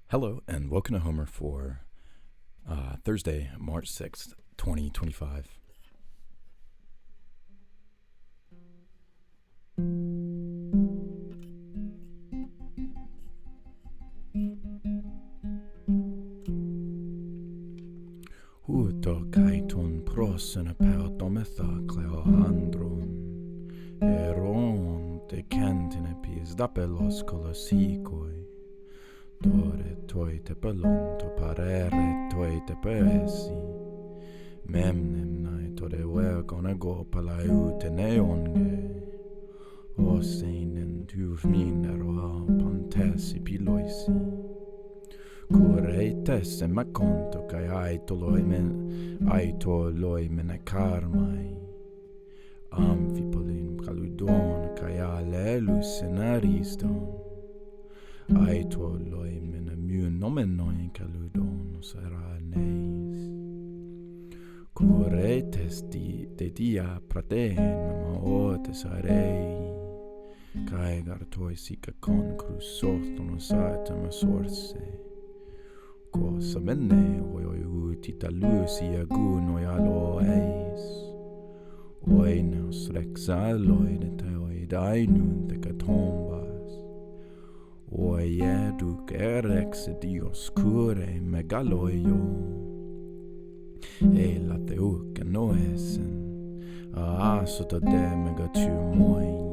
Hello, and welcome to Homer for Thursday, March 6th, 2025. Huuto kaiton prosena pautometha cleohandron, eron te cantinepis dapelos colosikoi, dore toi te pelonto parere toi te pesi, memnem nai tore werkon ego palaiute neonge, oseinen tuvminero pantesi piloisi, kureites en makonto kai aitoloi men karmai, amphipolin Calydon kai alelus en ariston, aitoloi men amyn nomenoin Calydon seraneis, kureites de dia praten mema otes arei, kai gartoi sika con crusoton osata sorse, cosa menne oi utita lucia gun oi aloeis, oi nos rex aloide te oi dainun te catombas, oi educ erex dios cure megaloio, e la teuca noesen, a asota de megatumoin.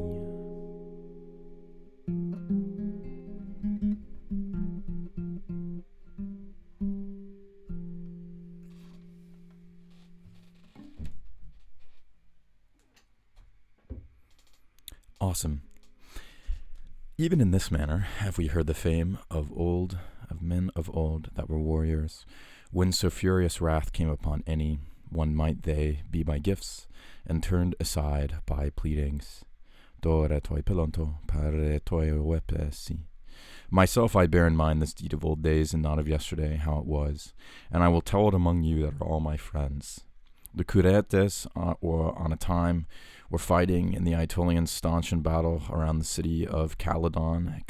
Awesome. Even in this manner have we heard the fame of men of old that were warriors. When so furious wrath came upon any, one might they be by gifts, and turned aside by pleadings. Dore toi pelonto pare toi wepesi. Myself I bear in mind this deed of old days and not of yesterday, how it was, and I will tell it among you that are all my friends. The Curetes, or on a time, were fighting in the Aetolian stanchion battle around the city of Calydon,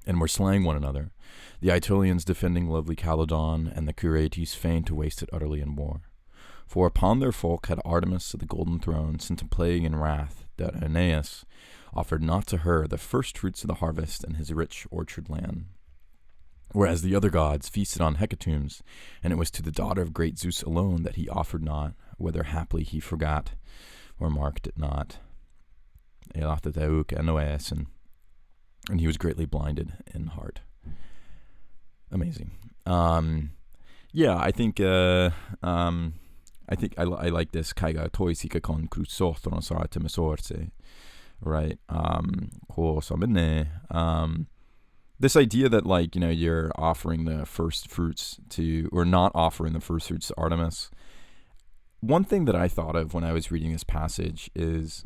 and were slaying one another, the Aetolians defending lovely Calydon, and the Curetes fain to waste it utterly in war. For upon their folk had Artemis of the golden throne sent a plague and wrath, that Aeneas offered not to her the first fruits of the harvest in his rich orchard land, whereas the other gods feasted on hecatombs, and it was to the daughter of great Zeus alone that he offered not, whether haply he forgot or marked it not. And he was greatly blinded in heart. Amazing. I think I like this. Kaiga toisika con crusoton sarte mesorse. Right. This idea that you're offering the first fruits to, or not offering the first fruits to Artemis. One thing that I thought of when I was reading this passage is,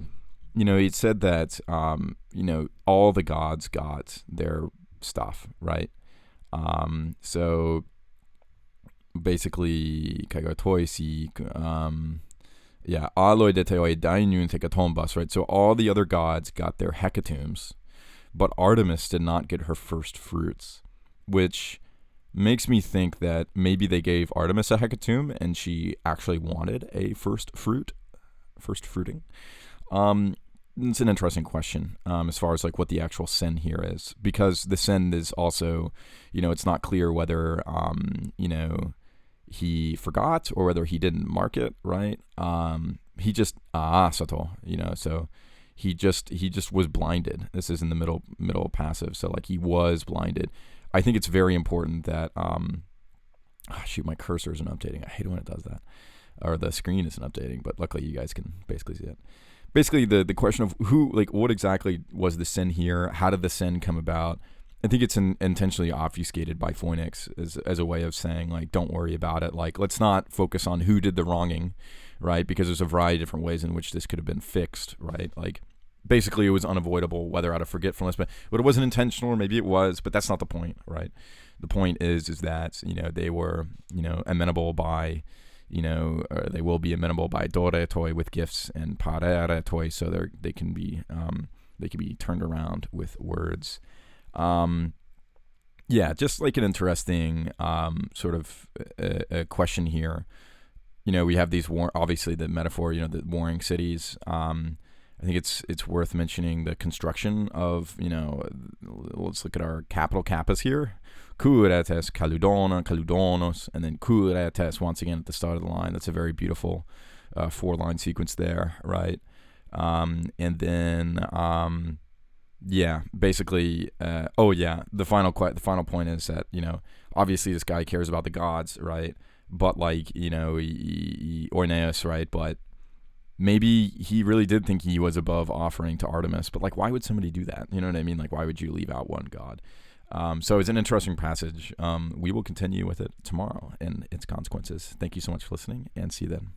it said that, all the gods got their stuff, right? So basically, aloi de teoi dainun tekatombas, right? So all the other gods got their hecatombs, but Artemis did not get her first fruits, which makes me think that maybe they gave Artemis a hecatomb and she actually wanted a first fruiting. It's an interesting question as far as what the actual sin here is, because the sin is also, it's not clear whether, he forgot or whether he didn't mark it, right? He just, so he just was blinded. This is in the middle passive, so he was blinded. I think it's very important that my cursor isn't updating. I hate it when it does that, or the screen isn't updating, but luckily you guys can basically see it. Basically, the question of what exactly was the sin here? How did the sin come about? I think it's intentionally obfuscated by Phoenix as a way of saying, don't worry about it. Let's not focus on who did the wronging, right? Because there's a variety of different ways in which this could have been fixed, right? Basically, it was unavoidable, whether out of forgetfulness, but it wasn't intentional, or maybe it was, but that's not the point, right? The point is that, they were, amenable by, or they will be amenable by dore toi with gifts, and parere toi, so they can be turned around with words. Yeah, just like an interesting sort of a question here. We have these obviously the metaphor, the warring cities. I think it's worth mentioning the construction of, let's look at our capital kappas here. Kuretes, Calydon, Calydonos, and then Kuretes once again at the start of the line. That's a very beautiful 4-line sequence there, right? And then basically, the final point is that, obviously this guy cares about the gods, right? But Oineus, right? But maybe he really did think he was above offering to Artemis, but why would somebody do that? You know what I mean? Why would you leave out one god? So it's an interesting passage. We will continue with it tomorrow and its consequences. Thank you so much for listening, and see you then.